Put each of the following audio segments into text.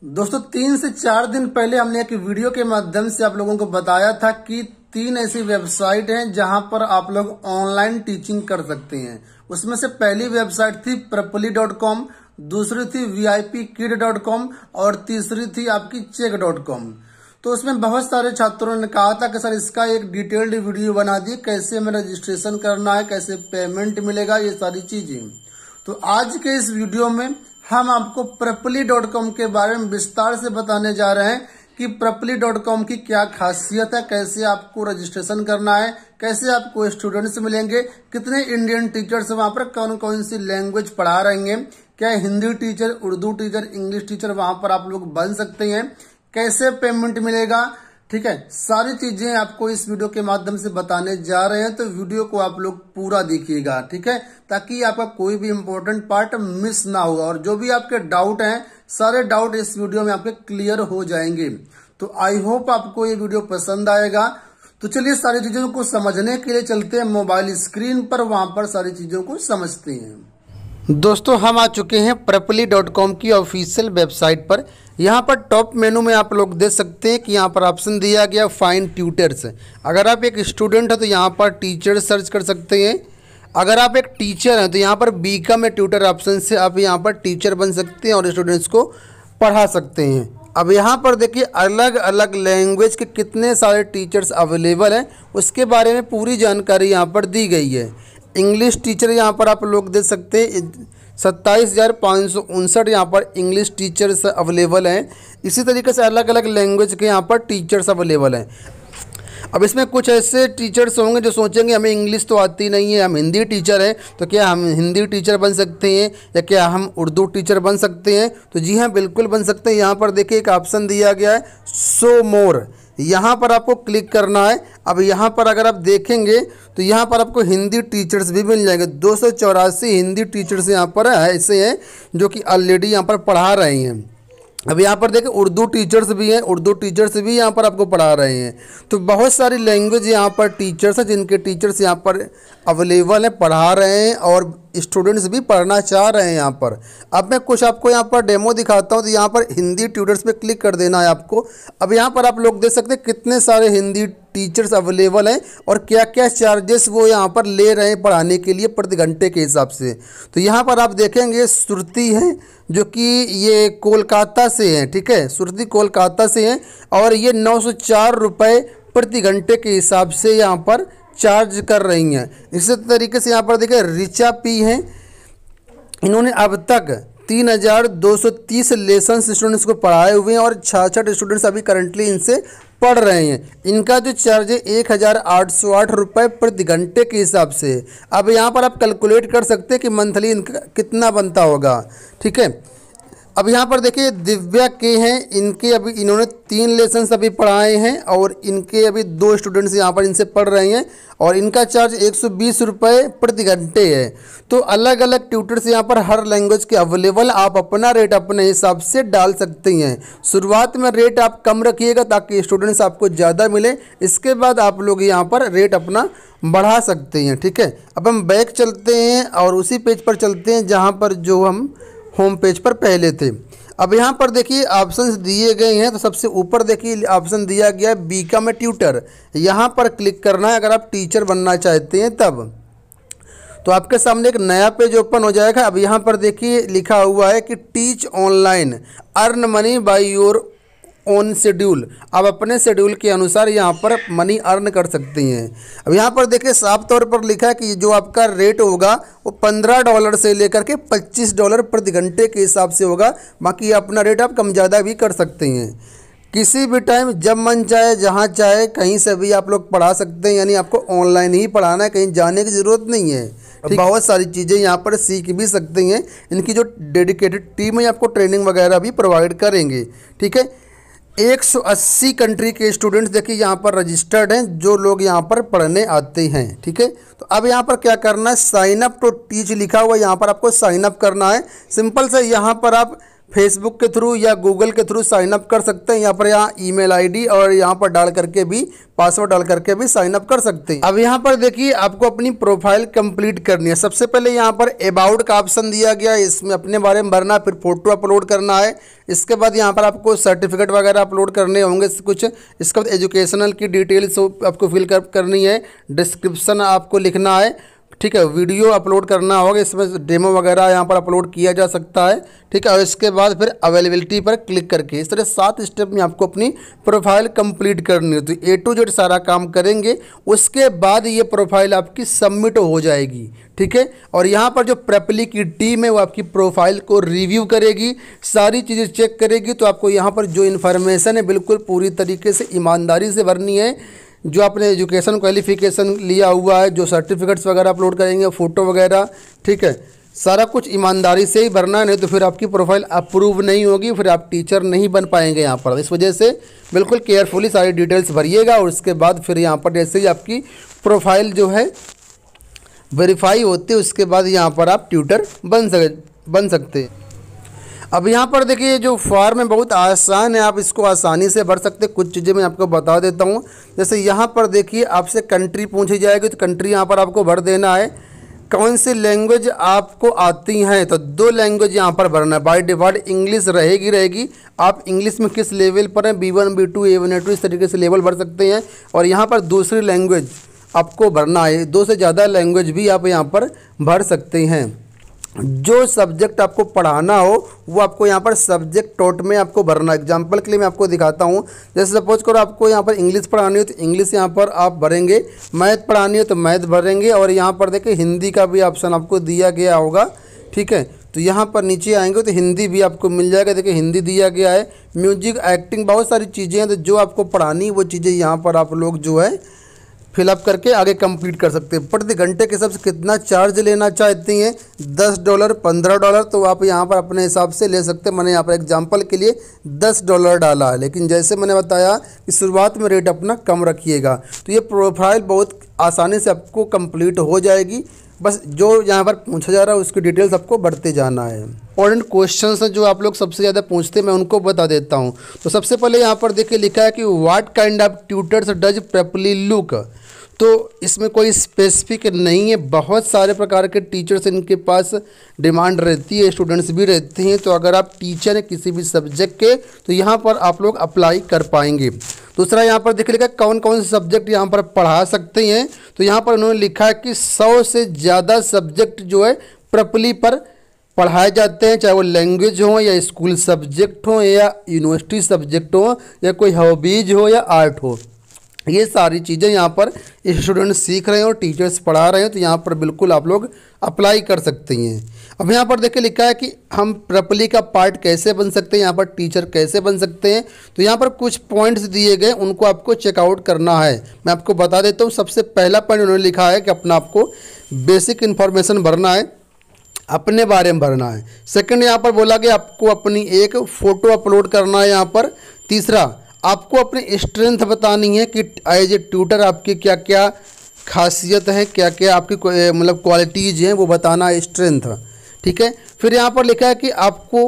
दोस्तों 3 से 4 दिन पहले हमने एक वीडियो के माध्यम से आप लोगों को बताया था कि 3 ऐसी वेबसाइट हैं जहां पर आप लोग ऑनलाइन टीचिंग कर सकते हैं। उसमें से पहली वेबसाइट थी preply.com, दूसरी थी vipkid.com और तीसरी थी आपकी check.com। तो उसमें बहुत सारे छात्रों ने कहा था कि सर इसका एक डिटेल्ड वीडियो बना दी, कैसे हमें रजिस्ट्रेशन करना है, कैसे पेमेंट मिलेगा, ये सारी चीजें। तो आज के इस वीडियो में हम आपको preply.com के बारे में विस्तार से बताने जा रहे हैं कि preply.com की क्या खासियत है, कैसे आपको रजिस्ट्रेशन करना है, कैसे आपको स्टूडेंट्स मिलेंगे, कितने इंडियन टीचर्स वहां पर कौन कौन सी लैंग्वेज पढ़ा रहेंगे, क्या Hindi teacher, Urdu teacher, English teacher वहां पर आप लोग बन सकते हैं, कैसे पेमेंट मिलेगा। ठीक है, सारी चीजें आपको इस वीडियो के माध्यम से बताने जा रहे हैं, तो वीडियो को आप लोग पूरा देखिएगा। ठीक है, ताकि आपका कोई भी इंपॉर्टेंट पार्ट मिस ना होगा और जो भी आपके डाउट हैं सारे डाउट इस वीडियो में आपके क्लियर हो जाएंगे। तो आई होप आपको ये वीडियो पसंद आएगा। तो चलिए सारी चीजों को समझने के लिए चलते हैं मोबाइल स्क्रीन पर, वहां पर सारी चीजों को समझते हैं। दोस्तों हम आ चुके हैं preply.com की ऑफिशियल वेबसाइट पर। यहाँ पर टॉप मेनू में आप लोग देख सकते हैं कि यहाँ पर ऑप्शन दिया गया फाइंड ट्यूटर्स। अगर आप एक स्टूडेंट हैं तो यहाँ पर टीचर सर्च कर सकते हैं। अगर आप एक टीचर हैं तो यहाँ पर बीकॉम में ट्यूटर ऑप्शन से आप यहाँ पर टीचर बन सकते हैं और स्टूडेंट्स को पढ़ा सकते हैं। अब यहाँ पर देखिए अलग अलग लैंग्वेज के कितने सारे टीचर्स अवेलेबल हैं, उसके बारे में पूरी जानकारी यहाँ पर दी गई है। इंग्लिश टीचर यहाँ पर आप लोग देख सकते हैं 27,559 यहाँ पर इंग्लिश टीचर्स अवेलेबल हैं। इसी तरीके से अलग अलग लैंग्वेज के यहाँ पर टीचर्स अवेलेबल हैं। अब इसमें कुछ ऐसे टीचर्स होंगे जो सोचेंगे हमें इंग्लिश तो आती नहीं है, हम हिंदी टीचर हैं, तो क्या हम हिंदी टीचर बन सकते हैं या क्या हम उर्दू टीचर बन सकते हैं? तो जी हाँ, बिल्कुल बन सकते हैं। यहाँ पर देखिए एक ऑप्शन दिया गया है शो मोर, यहाँ पर आपको क्लिक करना है। अब यहाँ पर अगर आप देखेंगे तो यहाँ पर आपको हिंदी टीचर्स भी मिल जाएंगे। 284 हिंदी टीचर्स यहाँ पर ऐसे हैं जो कि ऑलरेडी यहाँ पर पढ़ा रहे हैं। अब यहाँ पर देखिए उर्दू टीचर्स भी हैं, उर्दू टीचर्स भी यहाँ पर आपको पढ़ा रहे हैं। तो बहुत सारी लैंग्वेज यहाँ पर टीचर्स हैं जिनके टीचर्स यहाँ पर अवेलेबल हैं, पढ़ा रहे हैं और स्टूडेंट्स भी पढ़ना चाह रहे हैं यहाँ पर। अब मैं कुछ आपको यहाँ पर डेमो दिखाता हूँ। तो यहाँ पर हिंदी ट्यूटर्स पे क्लिक कर देना है आपको। अब यहाँ पर आप लोग देख सकते हैं कितने सारे हिंदी टीचर्स अवेलेबल हैं और क्या क्या चार्जेस वो यहाँ पर ले रहे हैं पढ़ाने के लिए प्रति घंटे के हिसाब से। तो यहाँ पर आप देखेंगे श्रुति है जो कि ये कोलकाता से है। ठीक है, श्रुति कोलकाता से है और ये 904 रुपये प्रति घंटे के हिसाब से यहाँ पर चार्ज कर रही हैं। इसी तरीके से यहाँ पर देखिए ऋचा पी हैं, इन्होंने अब तक 3,230 लेसन्स स्टूडेंट्स को पढ़ाए हुए हैं और 66 स्टूडेंट्स अभी करंटली इनसे पढ़ रहे हैं। इनका जो चार्ज है 1,808 रुपये प्रति घंटे के हिसाब से। अब यहाँ पर आप कैलकुलेट कर सकते हैं कि मंथली इनका कितना बनता होगा। ठीक है, अब यहाँ पर देखिए दिव्या के हैं, इनके अभी इन्होंने 3 लेसन्स अभी पढ़ाए हैं और इनके अभी 2 स्टूडेंट्स यहाँ पर इनसे पढ़ रहे हैं और इनका चार्ज 120 रुपये प्रति घंटे है। तो अलग अलग ट्यूटर्स यहाँ पर हर लैंग्वेज के अवेलेबल, आप अपना रेट अपने हिसाब से डाल सकते हैं। शुरुआत में रेट आप कम रखिएगा ताकि स्टूडेंट्स आपको ज़्यादा मिले, इसके बाद आप लोग यहाँ पर रेट अपना बढ़ा सकते हैं। ठीक है, अब हम बैक चलते हैं और उसी पेज पर चलते हैं जहाँ पर जो हम होम पेज पर पहले थे। अब यहाँ पर देखिए ऑप्शंस दिए गए हैं। तो सबसे ऊपर देखिए ऑप्शन दिया गया है बीकॉम में ट्यूटर, यहाँ पर क्लिक करना है अगर आप टीचर बनना चाहते हैं तब। तो आपके सामने एक नया पेज ओपन हो जाएगा। अब यहाँ पर देखिए लिखा हुआ है कि teach online, earn money by your on schedule. आप अपने शेड्यूल के अनुसार यहाँ पर मनी अर्न कर सकते हैं। अब यहाँ पर देखिए साफ तौर पर लिखा है कि जो आपका रेट होगा वो $15 से लेकर के $25 प्रति घंटे के हिसाब से होगा। बाकी अपना रेट आप कम ज़्यादा भी कर सकते हैं। किसी भी टाइम जब मन चाहे जहाँ चाहे कहीं से भी आप लोग पढ़ा सकते हैं, यानी आपको ऑनलाइन ही पढ़ाना है, कहीं जाने की ज़रूरत नहीं है। बहुत सारी चीज़ें यहाँ पर सीख भी सकते हैं। इनकी जो डेडिकेटेड टीम है आपको ट्रेनिंग वगैरह भी प्रोवाइड करेंगे। ठीक है, 180 कंट्री के स्टूडेंट्स देखिए यहाँ पर रजिस्टर्ड हैं, जो लोग यहाँ पर पढ़ने आते हैं। ठीक है, तो अब यहाँ पर क्या करना है, साइन अप टू टीच लिखा हुआ, यहाँ पर आपको साइन अप करना है। सिंपल से यहाँ पर आप फेसबुक के थ्रू या गूगल के थ्रू साइन अप कर सकते हैं। यहाँ पर ईमेल आईडी और यहाँ पर डाल करके भी, पासवर्ड डाल करके भी साइन अप कर सकते हैं। अब यहाँ पर देखिए आपको अपनी प्रोफाइल कंप्लीट करनी है। सबसे पहले यहाँ पर अबाउट का ऑप्शन दिया गया है, इसमें अपने बारे में भरना, फिर फोटो अपलोड करना है। इसके बाद यहाँ पर आपको सर्टिफिकेट वगैरह अपलोड करने होंगे कुछ। इसके बाद एजुकेशनल की डिटेल्स आपको फिल करनी है, डिस्क्रिप्शन आपको लिखना है, ठीक है। वीडियो अपलोड करना होगा, इसमें डेमो वगैरह यहाँ पर अपलोड किया जा सकता है, ठीक है। और इसके बाद फिर अवेलेबिलिटी पर क्लिक करके इस तरह 7 स्टेप में आपको अपनी प्रोफाइल कंप्लीट करनी है। तो A to Z सारा काम करेंगे, उसके बाद ये प्रोफाइल आपकी सबमिट हो जाएगी, ठीक है। और यहाँ पर जो प्रेपली की टीम है वो आपकी प्रोफाइल को रिव्यू करेगी, सारी चीज़ें चेक करेगी। तो आपको यहाँ पर जो इन्फॉर्मेशन है बिल्कुल पूरी तरीके से ईमानदारी से भरनी है। जो आपने एजुकेशन क्वालिफिकेशन लिया हुआ है, जो सर्टिफिकेट्स वगैरह अपलोड करेंगे, फ़ोटो वगैरह, ठीक है, सारा कुछ ईमानदारी से ही भरना है, नहीं तो फिर आपकी प्रोफाइल अप्रूव नहीं होगी, फिर आप टीचर नहीं बन पाएंगे यहाँ पर। इस वजह से बिल्कुल केयरफुली सारी डिटेल्स भरिएगा और उसके बाद फिर यहाँ पर जैसे ही आपकी प्रोफाइल जो है वेरीफाई होती है, उसके बाद यहाँ पर आप ट्यूटर बन सकते हैं। अब यहाँ पर देखिए जो फॉर्म है बहुत आसान है, आप इसको आसानी से भर सकते हैं। कुछ चीज़ें मैं आपको बता देता हूँ। जैसे यहाँ पर देखिए आपसे कंट्री पूछी जाएगी, तो कंट्री यहाँ पर आपको भर देना है। कौन सी लैंग्वेज आपको आती हैं, तो 2 लैंग्वेज यहाँ पर भरना है। बाय डिफ़ॉल्ट इंग्लिश रहेगी। आप इंग्लिश में किस लेवल पर हैं, B1 B2 A1 A2 इस तरीके से लेवल भर सकते हैं। और यहाँ पर दूसरी लैंग्वेज आपको भरना है, 2 से ज़्यादा लैंग्वेज भी आप यहाँ पर भर सकते हैं। जो सब्जेक्ट आपको पढ़ाना हो वो आपको यहाँ पर सब्जेक्ट टोट में आपको भरना। एग्जांपल के लिए मैं आपको दिखाता हूँ। जैसे सपोज करो आपको यहाँ पर इंग्लिश पढ़ानी हो तो इंग्लिश यहाँ पर आप भरेंगे, मैथ पढ़ानी हो तो मैथ भरेंगे। और यहाँ पर देखिए हिंदी का भी ऑप्शन आपको दिया गया होगा, ठीक है। तो यहाँ पर नीचे आएंगे तो हिंदी भी आपको मिल जाएगा, देखिए हिंदी दिया गया है। म्यूजिक, एक्टिंग, बहुत सारी चीज़ें हैं। तो जो आपको पढ़ानी वो चीज़ें यहाँ पर आप लोग जो है फिलअप करके आगे कंप्लीट कर सकते हैं। प्रति घंटे के हिसाब से कितना चार्ज लेना चाहती हैं, $10 $15, तो आप यहाँ पर अपने हिसाब से ले सकते हैं। मैंने यहाँ पर एग्जांपल के लिए $10 डाला है, लेकिन जैसे मैंने बताया कि शुरुआत में रेट अपना कम रखिएगा। तो ये प्रोफाइल बहुत आसानी से आपको कंप्लीट हो जाएगी। बस जो यहाँ पर पूछा जा रहा है उसकी डिटेल्स आपको बढ़ते जाना है। इंपॉर्टेंट क्वेश्चंस हैं जो आप लोग सबसे ज़्यादा पूछते हैं, मैं उनको बता देता हूँ। तो सबसे पहले यहाँ पर देखिए लिखा है कि what kind of tutors does Preply look. तो इसमें कोई स्पेसिफिक नहीं है, बहुत सारे प्रकार के टीचर्स इनके पास डिमांड रहती है, स्टूडेंट्स भी रहते हैं। तो अगर आप टीचर हैं किसी भी सब्जेक्ट के तो यहाँ पर आप लोग अप्लाई कर पाएंगे। दूसरा यहाँ पर देखिए लिखा है कौन कौन से सब्जेक्ट यहाँ पर पढ़ा सकते हैं। तो यहाँ पर उन्होंने लिखा है कि 100 से ज़्यादा सब्जेक्ट जो है प्रेपली पर पढ़ाए जाते हैं, चाहे वो लैंग्वेज हो या स्कूल सब्जेक्ट हो या यूनिवर्सिटी सब्जेक्ट हो या कोई हॉबीज हो या आर्ट हो। ये सारी चीज़ें यहाँ पर स्टूडेंट सीख रहे हैं और टीचर्स पढ़ा रहे हैं। तो यहाँ पर बिल्कुल आप लोग अप्लाई कर सकते हैं। अब यहाँ पर देखिए लिखा है कि हम प्रेपली का पार्ट कैसे बन सकते हैं, यहाँ पर टीचर कैसे बन सकते हैं। तो यहाँ पर कुछ पॉइंट्स दिए गए, उनको आपको चेकआउट करना है। मैं आपको बता देता हूँ। सबसे पहला पॉइंट उन्होंने लिखा है कि अपना आपको बेसिक इन्फॉर्मेशन भरना है, अपने बारे में भरना है। सेकंड यहाँ पर बोला कि आपको अपनी एक फ़ोटो अपलोड करना है यहाँ पर। तीसरा आपको अपनी स्ट्रेंथ बतानी है कि एज ए ट्यूटर आपकी क्या क्या खासियत है, क्या क्या आपकी मतलब क्वालिटीज़ हैं वो बताना है, स्ट्रेंथ, ठीक है। फिर यहाँ पर लिखा है कि आपको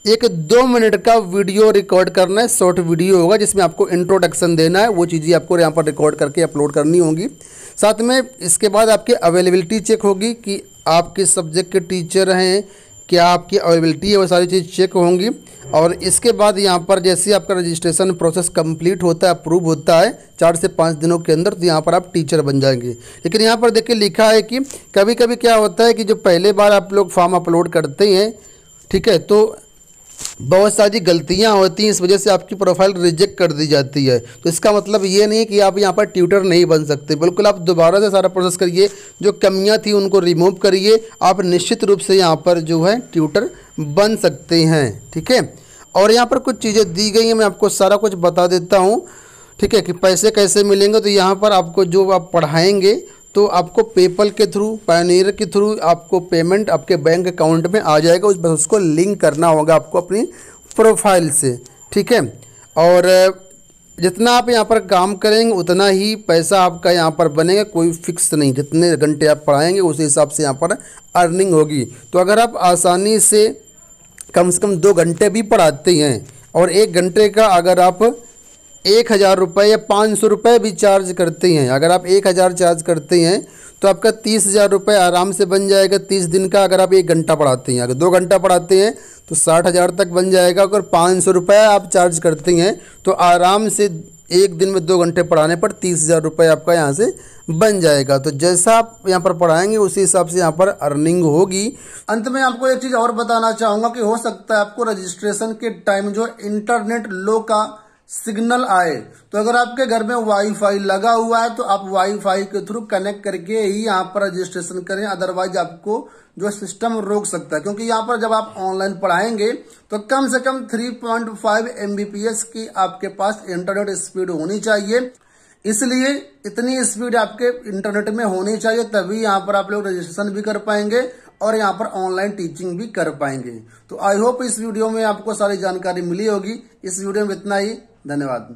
एक 2 मिनट का वीडियो रिकॉर्ड करना है, शॉर्ट वीडियो होगा जिसमें आपको इंट्रोडक्शन देना है, वो चीज़ें आपको यहाँ पर रिकॉर्ड करके अपलोड करनी होगी। साथ में इसके बाद आपकी अवेलेबिलिटी चेक होगी कि आप किस सब्जेक्ट के टीचर हैं, क्या आपकी अवेलेबिलिटी है, वो सारी चीज़ चेक होंगी। और इसके बाद यहाँ पर जैसे आपका रजिस्ट्रेशन प्रोसेस कंप्लीट होता है, अप्रूव होता है 4 से 5 दिनों के अंदर, तो यहाँ पर आप टीचर बन जाएंगे। लेकिन यहाँ पर देखिए लिखा है कि कभी कभी क्या होता है कि जो पहले बार आप लोग फॉर्म अपलोड करते हैं, ठीक है, तो बहुत सारी गलतियां होती हैं, इस वजह से आपकी प्रोफाइल रिजेक्ट कर दी जाती है। तो इसका मतलब ये नहीं है कि आप यहाँ पर ट्यूटर नहीं बन सकते। बिल्कुल आप दोबारा से सारा प्रोसेस करिए, जो कमियां थी उनको रिमूव करिए, आप निश्चित रूप से यहाँ पर जो है ट्यूटर बन सकते हैं, ठीक है। और यहाँ पर कुछ चीज़ें दी गई हैं, मैं आपको सारा कुछ बता देता हूँ, ठीक है, कि पैसे कैसे मिलेंगे। तो यहाँ पर आपको जो आप पढ़ाएंगे तो आपको पेपल के थ्रू, पायनियर के थ्रू आपको पेमेंट आपके बैंक अकाउंट में आ जाएगा। बस उसको लिंक करना होगा आपको अपनी प्रोफाइल से, ठीक है। और जितना आप यहाँ पर काम करेंगे उतना ही पैसा आपका यहाँ पर बनेगा, कोई फिक्स नहीं। जितने घंटे आप पढ़ाएंगे उस हिसाब से यहाँ पर अर्निंग होगी। तो अगर आप आसानी से कम से कम 2 घंटे भी पढ़ाते हैं और 1 घंटे का अगर आप 1,000 रुपये या 500 रुपये भी चार्ज करते हैं, अगर आप 1,000 चार्ज करते हैं तो आपका 30,000 रुपये आराम से बन जाएगा 30 दिन का। अगर आप 1 घंटा पढ़ाते हैं, अगर 2 घंटा पढ़ाते हैं तो 60,000 तक बन जाएगा। अगर 500 रुपये आप चार्ज करते हैं तो आराम से 1 दिन में 2 घंटे पढ़ाने पर 30,000 रुपये आपका यहाँ से बन जाएगा। तो जैसा आप यहाँ पर पढ़ाएंगे उसी हिसाब से यहाँ पर अर्निंग होगी। अंत में आपको एक चीज़ और बताना चाहूँगा कि हो सकता है आपको रजिस्ट्रेशन के टाइम जो इंटरनेट लो का सिग्नल आए, तो अगर आपके घर में वाईफाई लगा हुआ है तो आप वाईफाई के थ्रू कनेक्ट करके ही यहाँ पर रजिस्ट्रेशन करें, अदरवाइज आपको जो सिस्टम रोक सकता है। क्योंकि यहाँ पर जब आप ऑनलाइन पढ़ाएंगे तो कम से कम 3.5 Mbps की आपके पास इंटरनेट स्पीड होनी चाहिए, इसलिए इतनी स्पीड आपके इंटरनेट में होनी चाहिए, तभी यहाँ पर आप लोग रजिस्ट्रेशन भी कर पाएंगे और यहाँ पर ऑनलाइन टीचिंग भी कर पाएंगे। तो आई होप इस वीडियो में आपको सारी जानकारी मिली होगी। इस वीडियो में इतना ही, धन्यवाद।